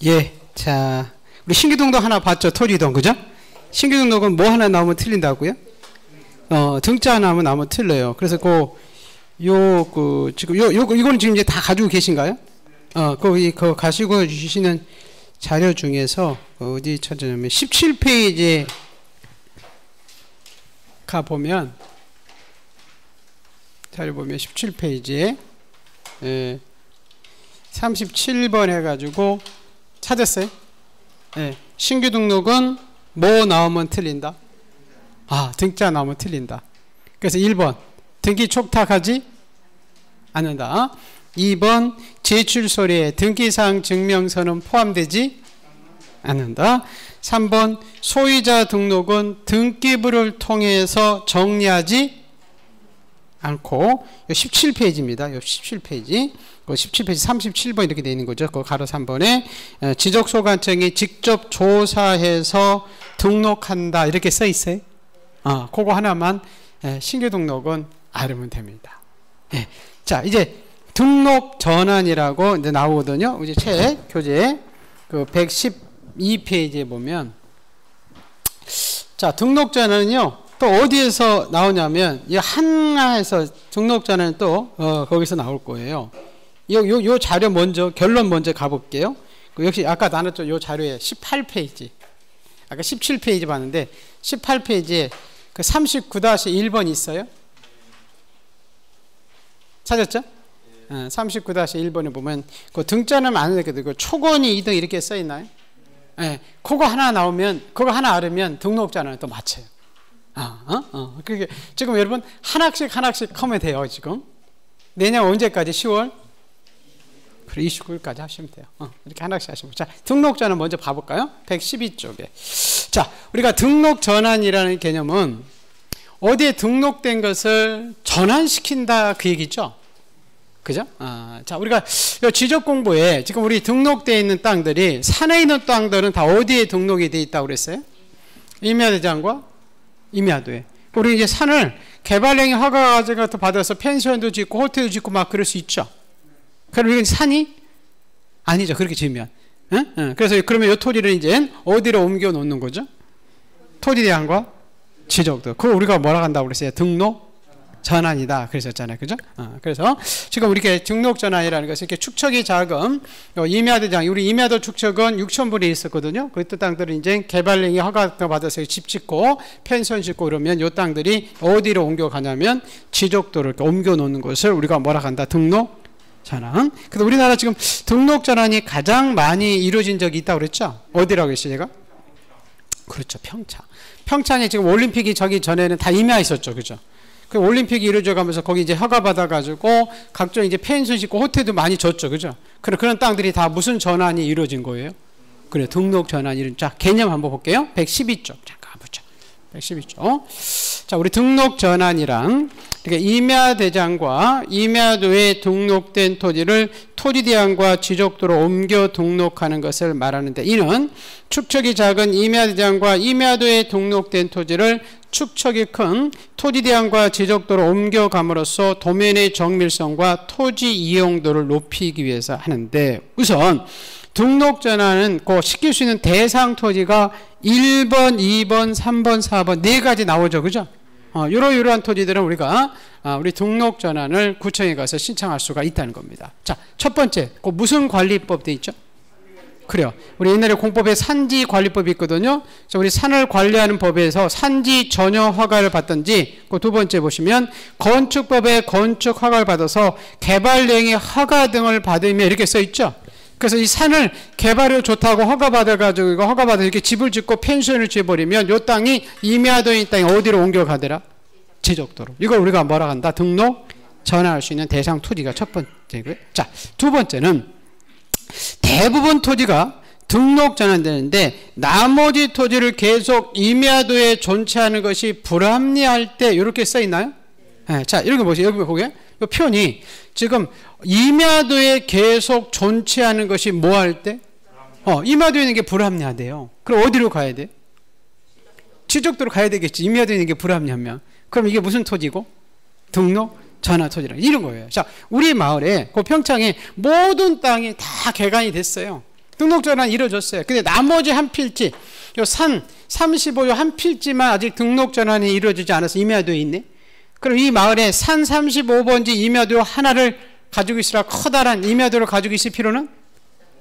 예, 자, 우리 신규등록 하나 봤죠? 토지동, 그죠? 신규등록은 뭐 하나 나오면 틀린다고요? 등자 하나 나오면 틀려요. 그래서 지금 이거는 지금 이제 다 가지고 계신가요? 그 가지고 주시는 자료 중에서 어디 찾으냐면 17페이지에 가보면, 자료 보면 17페이지에 37번 해가지고 찾았어요? 네. 신규 등록은 뭐 나오면 틀린다? 등자 나오면 틀린다. 그래서 1번 등기 촉탁하지 않는다. 2번 제출서류에 등기사항 증명서는 포함되지 않는다. 3번 소유자 등록은 등기부를 통해서 정리하지 않고, 17페이지입니다. 17페이지. 17페이지 37번 이렇게 되어 있는 거죠. 그 가로 3번에 지적소관청이 직접 조사해서 등록한다 이렇게 써 있어요. 그거 하나만 신규 등록은 알으면 됩니다. 자, 이제 등록 전환이라고 이제 나오거든요. 이제 책 교재 그 112페이지에 보면, 자, 등록 전환은요 또 어디에서 나오냐면 이 한화에서 등록 전환은 또 거기서 나올 거예요. 요 자료 먼저 결론 먼저 가볼게요. 역시 아까 나눴죠. 요 자료에 18페이지, 아까 17페이지 봤는데 18페이지에 그 39-1번 있어요. 찾았죠? 39-1번에 보면 그 등자는 안 되거든요. 그 초건이 2등 이렇게 써 있나요? 그거 하나 나오면, 그거 하나 알으면 등록자는 또 맞춰요. 그게 지금 여러분 하나씩 하면 돼요. 지금 내년 언제까지? 10월 29일까지 하시면 돼요. 이렇게 하나씩 하시면. 자, 등록전환 먼저 봐볼까요? 112쪽에. 자, 우리가 등록 전환이라는 개념은 어디에 등록된 것을 전환시킨다 그 얘기죠. 그죠? 자, 우리가 지적 공부에 지금 우리 등록되어 있는 땅들이, 산에 있는 땅들은 다 어디에 등록이 되어 있다고 그랬어요? 임야대장과 임야도에. 우리 이제 산을 개발행위 허가 같은 거 받아서 펜션도 짓고 호텔도 짓고 막 그럴 수 있죠. 그럼 이건 산이 아니죠. 그렇게 지으면. 그래서 그러면 이 토지를 이제 어디로 옮겨 놓는 거죠? 토지대항과 지적도. 그거 우리가 뭐라고 한다고 그랬어요? 등록 전환이다 그랬었잖아요. 그죠? 그래서 지금 이렇게 등록 전환이라는 것은 이렇게 축척이 작은 임야대장, 우리 임야도 축척은 6,000불이 있었거든요. 그 땅들은 이제 개발행위 허가 받아서 집 짓고 펜션 짓고 그러면 이 땅들이 어디로 옮겨가냐면 지적도를 이렇게 옮겨 놓는 것을 우리가 뭐라고 한다? 등록 전환. 그래서 우리나라 지금 등록 전환이 가장 많이 이루어진 적이 있다고 그랬죠? 어디라고 했어요, 제가? 그렇죠, 평창. 평창에 지금 올림픽이 저기 전에는 다 임야 있었죠, 그죠? 그 올림픽이 이루어져 가면서 거기 이제 허가 받아가지고 각종 이제 펜션 짓고 호텔도 많이 줬죠, 그죠? 그런 땅들이 다 무슨 전환이 이루어진 거예요? 그래, 등록 전환이. 자, 개념 한번 볼게요. 112쪽. 잠깐 보죠. 112쪽. 자, 우리 등록 전환이랑 그러니까 임야대장과 임야도에 등록된 토지를 토지대항과 지적도로 옮겨 등록하는 것을 말하는데, 이는 축척이 작은 임야대장과 임야도에 등록된 토지를 축척이 큰 토지대항과 지적도로 옮겨감으로써 도면의 정밀성과 토지 이용도를 높이기 위해서 하는데, 우선 등록 전환은 그 시킬 수 있는 대상 토지가 1번, 2번, 3번, 4번 네 가지 나오죠, 그죠? 이러한 토지들은 우리가 우리 등록 전환을 구청에 가서 신청할 수가 있다는 겁니다. 자, 첫 번째, 그 무슨 관리법 돼 있죠? 그래요. 우리 옛날에 공법에 산지관리법이 있거든요. 그래서 우리 산을 관리하는 법에서 산지 전혀 허가를 받든지, 그 두 번째 보시면 건축법에 건축 허가를 받아서 개발행위 허가 등을 받으며 이렇게 써 있죠. 그래서 이 산을 개발이 좋다고 허가받아가지고 이거 허가받아 이렇게 집을 짓고 펜션을 지어버리면 이 땅이 임야도인 땅이 어디로 옮겨가더라? 지적도로. 이걸 우리가 뭐라 한다? 등록 전환할 수 있는 대상 토지가 첫 번째고요. 자, 두 번째는 대부분 토지가 등록 전환되는데 나머지 토지를 계속 임야도에 존치하는 것이 불합리할 때 이렇게 써 있나요? 네, 자, 이렇게 보세요. 여기 보게. 이 표현이 지금 임야도에 계속 존치하는 것이 뭐 할 때? 임야도에 있는 게 불합리하대요. 그럼 어디로 가야 돼? 지적도로 가야 되겠지. 임야도에 있는 게 불합리하면. 그럼 이게 무슨 토지고? 등록 전환 토지라 이런 거예요. 자, 우리 마을에 그 평창에 모든 땅이 다 개간이 됐어요. 등록 전환이 이루어졌어요. 근데 나머지 한 필지, 요 산 35요 한 필지만 아직 등록 전환이 이루어지지 않아서 임야도에 있네. 그럼 이 마을에 산 35번지 임야도 하나를 가지고 있으라 커다란 임야도를 가지고 있을 필요는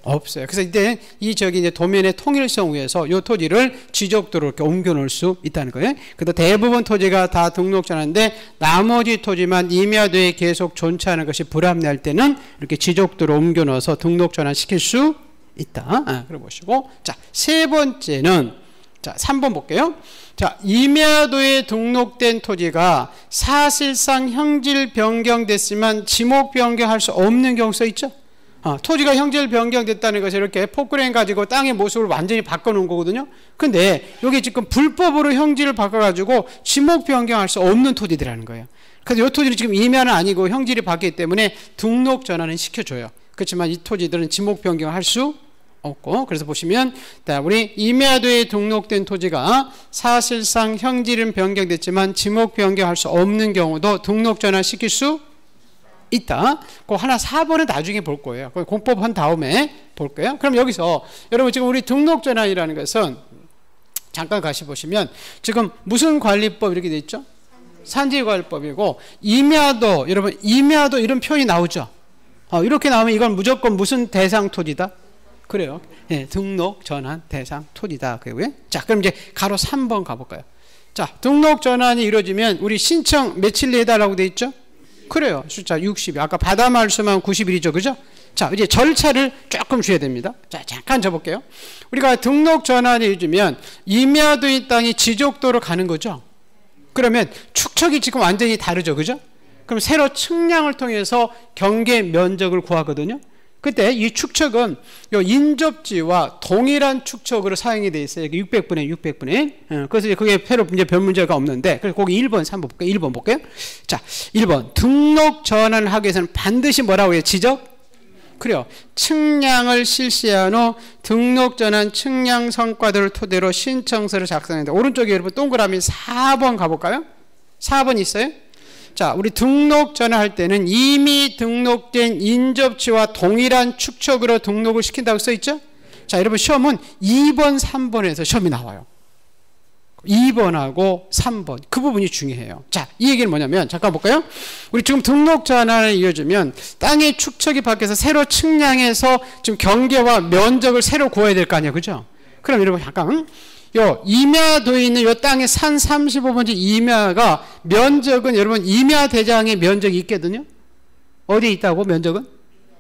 없어요. 그래서 이때 이제 도면의 통일성 위해서 이 토지를 지적도로 이렇게 옮겨 놓을 수 있다는 거예요. 그래도 대부분 토지가 다 등록 전환인데 나머지 토지만 임야도에 계속 존재하는 것이 불합리할 때는 이렇게 지적도로 옮겨 넣어서 등록 전환 시킬 수 있다. 그래 보시고. 자, 세 번째는, 자, 3번 볼게요. 자, 임야도에 등록된 토지가 사실상 형질 변경됐지만 지목 변경할 수 없는 경우 써 있죠? 토지가 형질 변경됐다는 것이 이렇게 포크레인 가지고 땅의 모습을 완전히 바꿔놓은 거거든요. 근데 여기 지금 불법으로 형질을 바꿔가지고 지목 변경할 수 없는 토지들이라는 거예요. 그래서 이 토지는 지금 임야는 아니고 형질이 바뀌기 때문에 등록 전환은 시켜줘요. 그렇지만 이 토지들은 지목 변경을 할 수 없고, 그래서 보시면 우리 임야도에 등록된 토지가 사실상 형질은 변경됐지만 지목 변경할 수 없는 경우도 등록 전환 시킬 수 있다. 그 하나 4번은 나중에 볼 거예요. 공법 한 다음에 볼 거예요. 그럼 여기서 여러분 지금 우리 등록 전환이라는 것은 잠깐 같이 보시면 지금 무슨 관리법 이렇게 돼 있죠? 산지관리법이고, 임야도, 여러분 임야도 이런 표현이 나오죠. 이렇게 나오면 이건 무조건 무슨 대상 토지다? 그래요. 네, 등록 전환 대상 토지다. 그리고요. 자, 그럼 이제 가로 3번 가볼까요? 자, 등록 전환이 이루어지면 우리 신청 며칠 내에 해달라고 돼 있죠? 그래요. 숫자 60. 아까 바다마을 수만 90일이죠. 그죠? 자, 이제 절차를 조금 줘야 됩니다. 자, 잠깐 줘볼게요. 우리가 등록 전환이 이루어지면 임야도의 땅이 지적도로 가는 거죠. 그러면 축척이 지금 완전히 다르죠. 그죠? 그럼 새로 측량을 통해서 경계 면적을 구하거든요. 그때 이 축척은 요 인접지와 동일한 축척으로 사용이 되어 있어요. 600분의 600분의. 그래서 그게 새로 이제 별 문제가 없는데, 그래서 거기 1번, 3번 볼게요. 1번 볼게요. 자, 1번. 등록 전환을 하기 위해서는 반드시 뭐라고 해요? 지적? 그래요. 측량을 실시한 후 등록 전환 측량 성과들을 토대로 신청서를 작성합니다. 오른쪽에 여러분 동그라미 4번 가볼까요? 4번 있어요? 자, 우리 등록 전환할 때는 이미 등록된 인접지와 동일한 축척으로 등록을 시킨다고 써있죠? 자, 여러분 시험은 2번, 3번에서 시험이 나와요. 2번하고 3번. 그 부분이 중요해요. 자, 이 얘기는 뭐냐면, 잠깐 볼까요? 우리 지금 등록 전환을 이어주면 땅의 축척이 바뀌어서 새로 측량해서 지금 경계와 면적을 새로 구해야 될 거 아니에요. 그죠? 그럼 여러분 잠깐. 요 임야도에 있는 요 땅의 산 35번지 임야가 면적은 여러분 임야 대장의 면적이 있거든요. 어디에 있다고 면적은?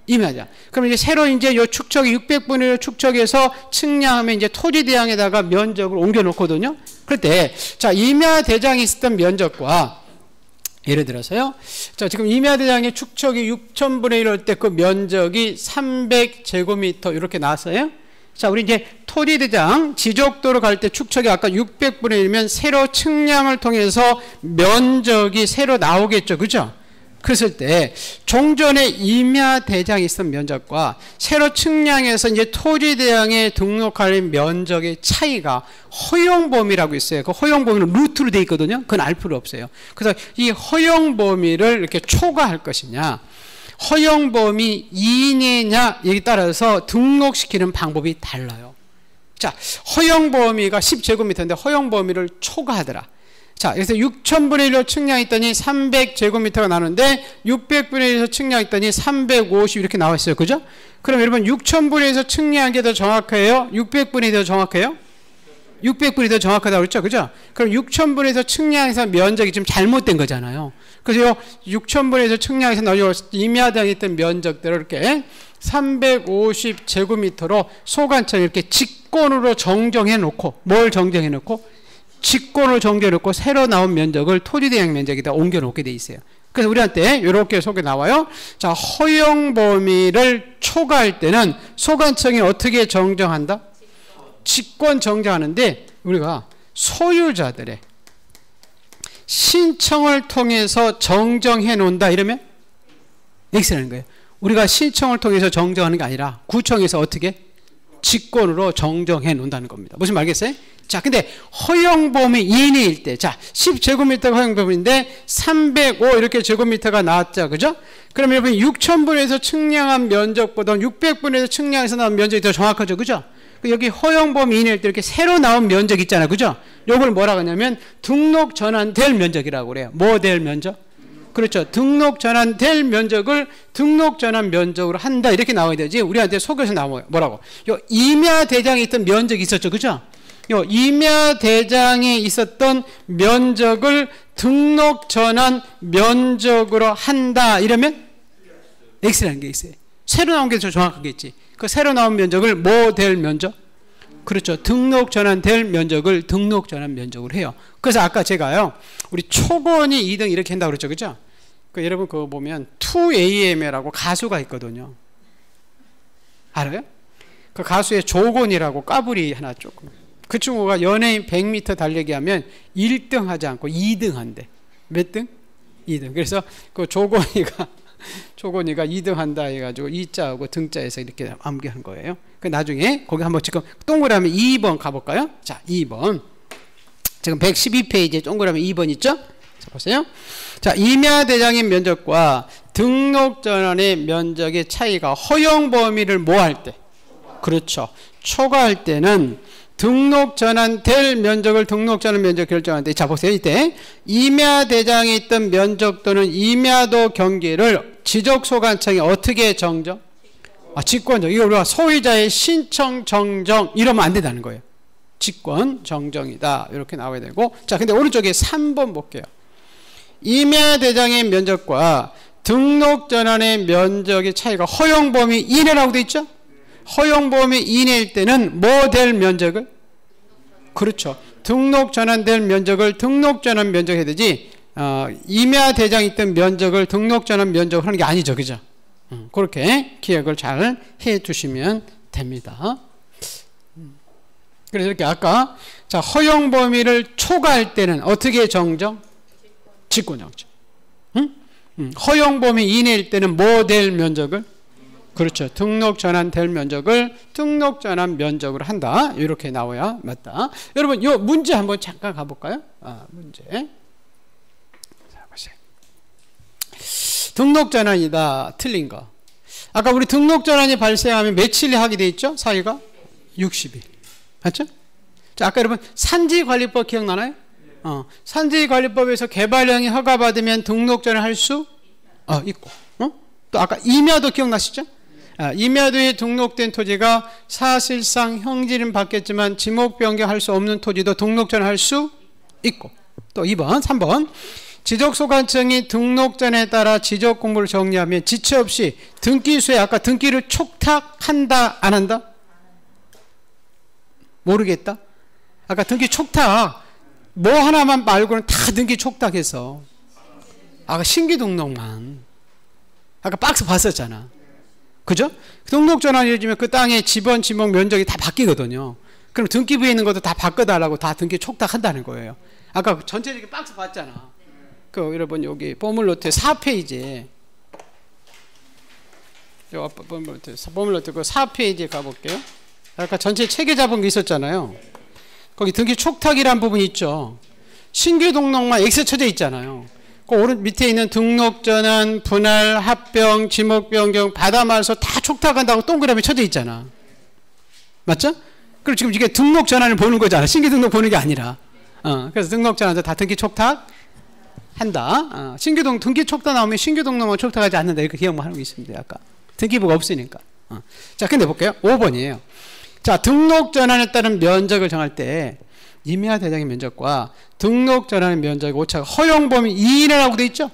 임야자. 그럼 이제 새로 이제 요 축척이 600분의 1 축척에서 측량하면 이제 토지 대장에다가 면적을 옮겨 놓거든요. 그럴 때 자, 임야 대장이 있었던 면적과 예를 들어서요. 자, 지금 임야 대장의 축척이 6000분의 1 할 때 그 면적이 300제곱미터 이렇게 나왔어요. 자, 우리 이제 토지대장 지적도로 갈 때 축척이 아까 600분의 1이면 새로 측량을 통해서 면적이 새로 나오겠죠. 그죠? 그랬을 때 종전에 임야 대장이 있었던 면적과 새로 측량해서 이제 토지대장에 등록할 면적의 차이가 허용 범위라고 있어요. 그 허용 범위는 루트로 되어 있거든요. 그건 알 필요 없어요. 그래서 이 허용 범위를 이렇게 초과할 것이냐, 허용 범위 이내냐, 여기 따라서 등록시키는 방법이 달라요. 자, 허용 범위가 10제곱미터인데 허용 범위를 초과하더라. 자, 그래서 6000분의 1로 측량했더니 300제곱미터가 나오는데 600분의 1에서 측량했더니 350 이렇게 나와 있어요. 그죠? 그럼 여러분 6000분의 1에서 측량한 게 더 정확해요? 600분의 1이 더 정확해요? 600분이 더 정확하다고 그랬죠? 그죠? 그럼 6000분에서 측량해서 면적이 지금 잘못된 거잖아요. 그래서 6000분에서 측량해서 임야당에 있던 면적들을 이렇게 350제곱미터로 소관청에 이렇게 직권으로 정정해 놓고, 뭘 정정해 놓고? 직권으로 정정해 놓고 새로 나온 면적을 토지대장 면적에다 옮겨 놓게 돼 있어요. 그래서 우리한테 이렇게 속에 나와요. 자, 허용 범위를 초과할 때는 소관청이 어떻게 정정한다? 직권 정정하는데 우리가 소유자들의 신청을 통해서 정정해 놓는다 이러면 X라는 거예요. 우리가 신청을 통해서 정정하는 게 아니라 구청에서 어떻게? 직권으로 정정해 놓는다는 겁니다. 무슨 말 알겠어요? 자, 근데 허용 범위 이내일 때, 자, 10제곱미터가 허용 범위인데 305 이렇게 제곱미터가 나왔죠. 그죠? 그럼 여러분 6000분에서 측량한 면적보다 600분에서 측량해서 나온 면적이 더 정확하죠. 그죠? 여기 허용 범위 이내일 때 이렇게 새로 나온 면적 있잖아요. 그죠? 요걸 뭐라고 하냐면 등록 전환될 면적이라고 그래요. 뭐 될 면적? 그렇죠. 등록 전환될 면적을 등록 전환 면적으로 한다. 이렇게 나와야 되지. 우리한테 속에서 나와요. 뭐라고? 요 임야 대장에 있던 면적이 있었죠. 그죠? 요 임야 대장에 있었던 면적을 등록 전환 면적으로 한다. 이러면 X라는 게 있어요. 새로 나온 게 더 정확하겠지. 그 새로 나온 면적을 뭐 될 면적? 그렇죠. 등록 전환될 면적을 등록 전환 면적으로 해요. 그래서 아까 제가요, 우리 초건이 2등 이렇게 한다고 그랬죠. 그죠? 그 여러분 그거 보면 2AM이라고 가수가 있거든요. 알아요? 그 가수의 조건이라고 까불이 하나 조금. 그 친구가 연예인 100m 달리기 하면 1등 하지 않고 2등 한대. 몇 등? 2등. 그래서 그 조건이가 2등 한다 해가지고 이자하고 등자에서 이렇게 암기한 거예요. 그 나중에 거기 한번 지금 동그라미 2번 가볼까요? 자, 2번. 지금 112페이지에 동그라미 2번 있죠? 자, 보세요. 자, 임야 대장의 면적과 등록 전환의 면적의 차이가 허용 범위를 뭐 할 때? 그렇죠. 초과할 때는 등록 전환될 면적을 등록 전환 면적 결정할 때, 자 보세요. 이때 임야 대장에 있던 면적 또는 임야도 경계를 지적소관청이 어떻게 정정? 직권정. 이거 우리가 소유자의 신청 정정 이러면 안 된다는 거예요. 직권 정정이다. 이렇게 나와야 되고, 자 근데 오른쪽에 3번 볼게요. 임야 대장의 면적과 등록 전환의 면적의 차이가 허용 범위 이내라고 돼 있죠? 허용 범위 이내일 때는 뭐 될 면적을? 그렇죠. 등록 전환될 면적을 등록 전환 면적 해야 되지, 임야 대장에 있던 면적을 등록 전환 면적으로 하는 게 아니죠. 그죠? 그렇게 기억을 잘 해 두시면 됩니다. 그래서 이렇게 아까, 자, 허용 범위를 초과할 때는 어떻게 정정? 직권 정정. 허용 범위 이내일 때는 뭐 될 면적을? 그렇죠. 등록 전환될 면적을 등록 전환 면적으로 한다. 이렇게 나와야 맞다. 여러분, 요 문제 한번 잠깐 가볼까요? 문제. 자, 보세요. 등록 전환이다. 틀린 거. 아까 우리 등록 전환이 발생하면 며칠이 하게 돼 있죠? 사유가 60일. 맞죠? 자, 아까 여러분 산지관리법 기억나나요? 산지관리법에서 개발령이 허가받으면 등록 전환할 수 있고. 또 아까 임야도 기억나시죠? 임야도에 등록된 토지가 사실상 형질은 받겠지만 지목 변경할 수 없는 토지도 등록 전환할 수 있고. 또 2번, 3번. 지적소관청이 등록전에 따라 지적 공부를 정리하면 지체 없이 등기수에 아까 등기를 촉탁한다, 안 한다? 모르겠다? 아까 등기 촉탁 뭐 하나만 말고는 다 등기 촉탁해서 아까 신규 등록만 아까 박스 봤었잖아. 그죠? 등록 전환이 해주면 그 땅의 지번, 지목, 면적이 다 바뀌거든요. 그럼 등기부에 있는 것도 다 바꿔달라고 다 등기 촉탁한다는 거예요. 아까 전체적인 박스 봤잖아. 그 여러분 여기 보물노트 4페이지에 보물노트 그 4페이지에 가볼게요. 아까 전체 체계 잡은 게 있었잖아요. 거기 등기 촉탁이란 부분이 있죠. 신규 등록만 X 쳐져 있잖아요. 그 오른 밑에 있는 등록 전환, 분할, 합병, 지목 변경, 받아 말소 다 촉탁한다고 동그라미 쳐져 있잖아. 맞죠? 그리고 지금 이게 등록 전환을 보는 거잖아. 신규 등록 보는 게 아니라. 그래서 등록 전환도 다 등기 촉탁 한다. 신규 등기 촉탁 나오면 신규 등록만 촉탁하지 않는다. 이렇게 기억만 하는 게 있습니다. 아까 등기부가 없으니까. 자, 근데 볼게요. 5번이에요. 자, 등록 전환에 따른 면적을 정할 때 임야 대장의 면적과 등록 전환의 면적의 오차가 허용 범위 이내라고 돼 있죠?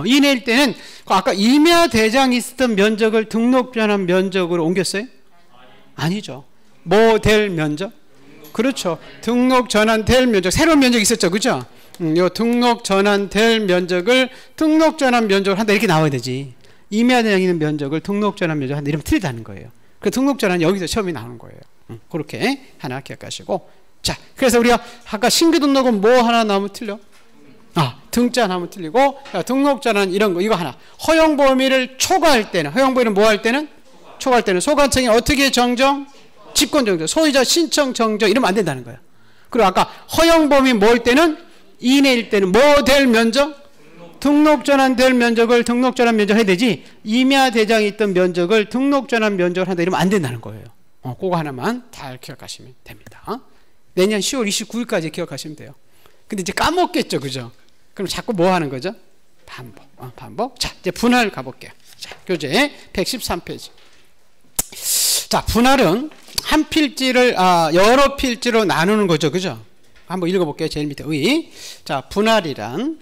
이내일 때는 아까 임야 대장이 있었던 면적을 등록 전환 면적으로 옮겼어요? 아니죠. 뭐 될 면적? 그렇죠. 등록 전환될 면적, 새로운 면적이 있었죠. 그죠? 요 등록 전환될 면적을 등록 전환 면적으로 한다. 이렇게 나와야 되지. 임야 대장이 있는 면적을 등록 전환 면적으로 한다. 이러면 틀리다는 거예요. 그 등록 전환 여기서 처음이 나오는 거예요. 그렇게 하나 기억하시고. 자, 그래서 우리가 아까 신규 등록은 뭐 하나 나오면 틀려? 등자 나오면 틀리고, 등록 전환 이런 거, 이거 하나. 허용 범위를 초과할 때는, 허용 범위를 뭐 할 때는? 초과할 때는 소관청이 어떻게 정정? 직권 정정. 소유자 신청 정정 이러면 안 된다는 거야. 그리고 아까 허용범위 뭐일 때는 이내일 때는 뭐 될 면적? 등록전환 될 면적을 등록전환 면적 해야 되지, 임야 대장이 있던 면적을 등록전환 면적을 한다 이러면 안 된다는 거예요. 그거 하나만 잘 기억하시면 됩니다. 내년 10월 29일까지 기억하시면 돼요. 근데 이제 까먹겠죠, 그죠? 그럼 자꾸 뭐 하는 거죠? 반복. 반복. 자, 이제 분할 가볼게요. 자, 교재 113페이지. 자, 분할은 한 필지를 여러 필지로 나누는 거죠, 그죠? 한번 읽어볼게요. 제일 밑에 의. 자, 분할이란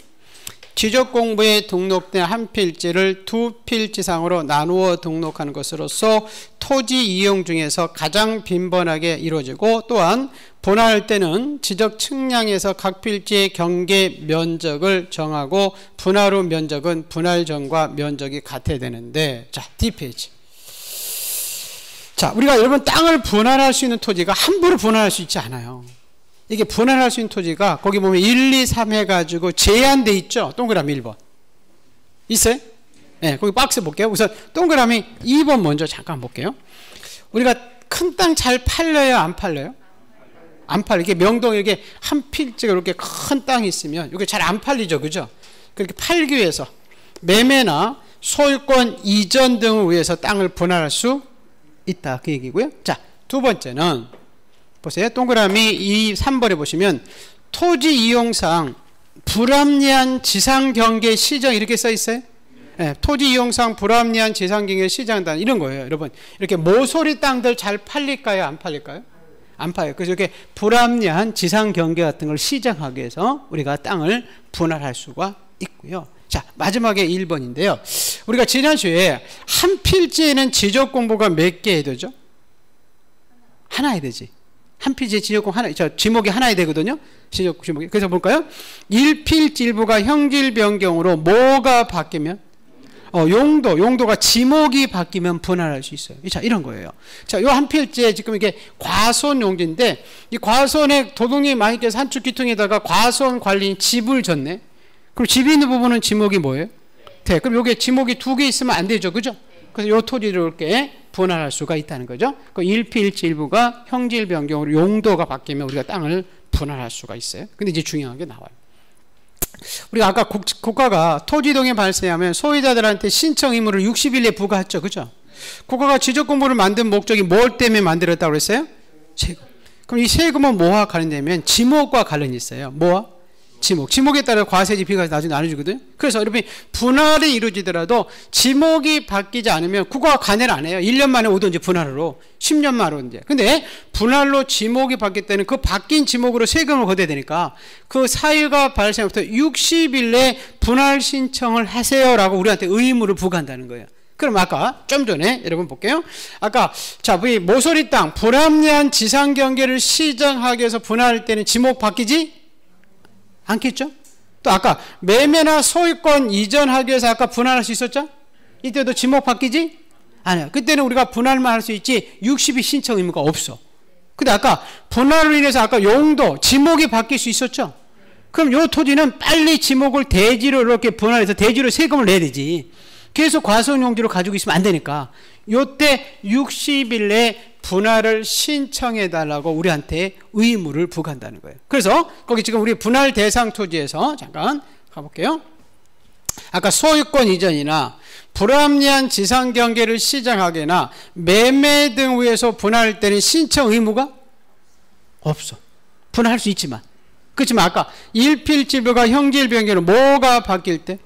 지적공부에 등록된 한 필지를 두 필지상으로 나누어 등록하는 것으로서 토지 이용 중에서 가장 빈번하게 이루어지고, 또한 분할할 때는 지적 측량에서 각 필지의 경계 면적을 정하고 분할 후 면적은 분할 전과 면적이 같아야 되는데, 자, D페이지. 자, 우리가 여러분 땅을 분할할 수 있는 토지가 함부로 분할할 수 있지 않아요. 이게 분할할 수 있는 토지가 거기 보면 1, 2, 3 해가지고 제한돼 있죠. 동그라미 1번. 있어요? 네, 거기 박스 볼게요. 우선 동그라미 2번 먼저 잠깐 볼게요. 우리가 큰 땅 잘 팔려요? 안 팔려요? 안 팔려요. 이게 명동에 이렇게 한 필지가 이렇게 큰 땅이 있으면 이게 잘 안 팔리죠. 그죠? 그렇게 팔기 위해서 매매나 소유권 이전 등을 위해서 땅을 분할할 수 있다. 그 얘기고요. 자, 두 번째는 보세요. 동그라미 3번에 보시면 토지 이용상 불합리한 지상경계 시정 이렇게 써 있어요. 네, 토지 이용상 불합리한 지상경계 시정단 이런 거예요. 여러분, 이렇게 모서리 땅들 잘 팔릴까요? 안 팔릴까요? 안 팔려요. 그래서 이렇게 불합리한 지상경계 같은 걸 시정하기 위해서 우리가 땅을 분할할 수가 있고요. 자, 마지막에 1번인데요. 우리가 지난주에 한 필지에는 지적공부가 몇 개 해야 되죠? 하나 해야 되지. 한 필지에 지적공 하나, 지목이 하나 해야 되거든요. 지목이. 그래서 볼까요? 1필지 일부가 형질 변경으로 뭐가 바뀌면? 용도가 지목이 바뀌면 분할할 수 있어요. 자, 이런 거예요. 자, 요 한 필지에 지금 이게 과손 용지인데, 이 과손에 도둑님 마님께서 한축 기퉁에다가 과손 관리인 집을 졌네. 그럼 집이 있는 부분은 지목이 뭐예요? 네. 그럼 요게 지목이 2개 있으면 안 되죠. 그죠? 그래서 요 토지를 이렇게 분할할 수가 있다는 거죠. 그 1필지 일부가 형질 변경으로 용도가 바뀌면 우리가 땅을 분할할 수가 있어요. 근데 이제 중요한 게 나와요. 우리가 아까 국가가 토지동에 발생하면 소유자들한테 신청 의무를 60일 내에 부과했죠. 그죠? 국가가 지적공부를 만든 목적이 뭘 때문에 만들었다고 그랬어요? 세금. 그럼 이 세금은 뭐와 관련되면 지목과 관련이 있어요. 뭐와? 지목에 따라 과세지 비과세 나중에 나눠주거든요. 그래서 여러분 분할이 이루어지더라도 지목이 바뀌지 않으면 국가가 관여를 안 해요. 1년 만에 오든지 분할로 10년 만에 오든지. 근데 분할로 지목이 바뀔 때는 그 바뀐 지목으로 세금을 걷어야 되니까 그 사유가 발생부터 60일 내에 분할 신청을 하세요라고 우리한테 의무를 부과한다는 거예요. 그럼 아까 좀 전에 여러분 볼게요. 아까 자, 우리 모서리 땅 불합리한 지상 경계를 시정하기 위해서 분할할 때는 지목 바뀌지 않겠죠? 또 아까 매매나 소유권 이전하기 위해서 아까 분할할 수 있었죠? 이때도 지목 바뀌지? 아니야. 그때는 우리가 분할만 할 수 있지 60일 신청 의무가 없어. 근데 아까 분할로 인해서 아까 용도, 지목이 바뀔 수 있었죠? 그럼 요 토지는 빨리 지목을 대지로 이렇게 분할해서 대지로 세금을 내야 되지. 계속 과소용지로 가지고 있으면 안 되니까 요때 60일 내에 분할을 신청해 달라고 우리한테 의무를 부과한다는 거예요. 그래서 거기 지금 우리 분할 대상 토지에서 잠깐 가볼게요. 아까 소유권 이전이나 불합리한 지상 경계를 시정하거나 매매 등 위해서 분할할 때는 신청 의무가 없어. 분할할 수 있지만. 그렇지만 아까 1필지부가 형질 변경으로 뭐가 바뀔 때?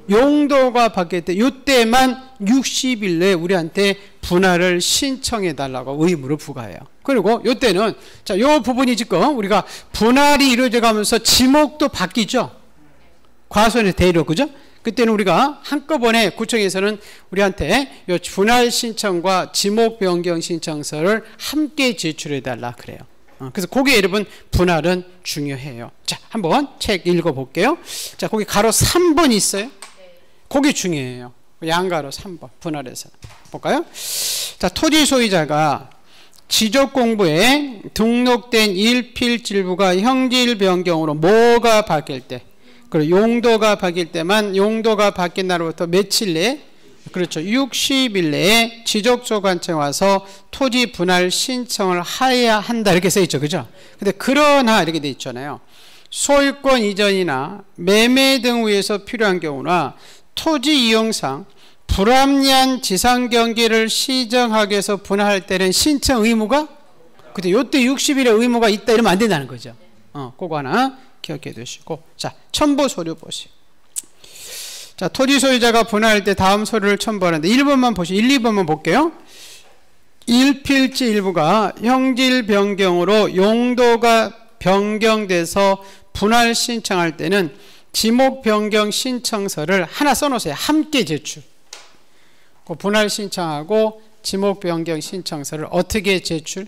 용도가 바뀔 때 이때만 60일 내에 우리한테 분할을 신청해 달라고 의무를 부과해요. 그리고 이때는 자, 이 부분이 지금 우리가 분할이 이루어져 가면서 지목도 바뀌죠. 과손의 대로, 그죠? 그때는 우리가 한꺼번에 구청에서는 우리한테 이 분할 신청과 지목 변경 신청서를 함께 제출해 달라 그래요. 그래서 거기에 여러분 분할은 중요해요. 자, 한번 책 읽어볼게요. 자, 거기 가로 3번 있어요. 거기 중요해요. 양가로 3번 분할해서 볼까요? 자, 토지 소유자가 지적공부에 등록된 1필지부가 형질 변경으로 뭐가 바뀔 때, 그리고 용도가 바뀔 때만 용도가 바뀐 날로부터 며칠 내에 그렇죠. 60일 내에 지적소관청에 와서 토지 분할 신청을 해야 한다 이렇게 써 있죠. 그죠? 근데 그러나 이렇게 돼 있잖아요. 소유권 이전이나 매매 등 위해서 필요한 경우나 토지 이용상 불합리한 지상 경계를 시정하기 위해서 분할할 때는 신청 의무가 근데 요때 60일의 의무가 있다 이러면 안 된다는 거죠. 그거 하나 기억해 두시고. 자, 첨부 서류 보시죠. 자, 토지 소유자가 분할할 때 다음 서류를 첨부하는데 1번만 보시죠. 1, 2번만 볼게요. 1필지 일부가 형질 변경으로 용도가 변경돼서 분할 신청할 때는 지목 변경 신청서를 하나 써놓으세요. 함께 제출. 그 분할 신청하고 지목 변경 신청서를 어떻게 제출?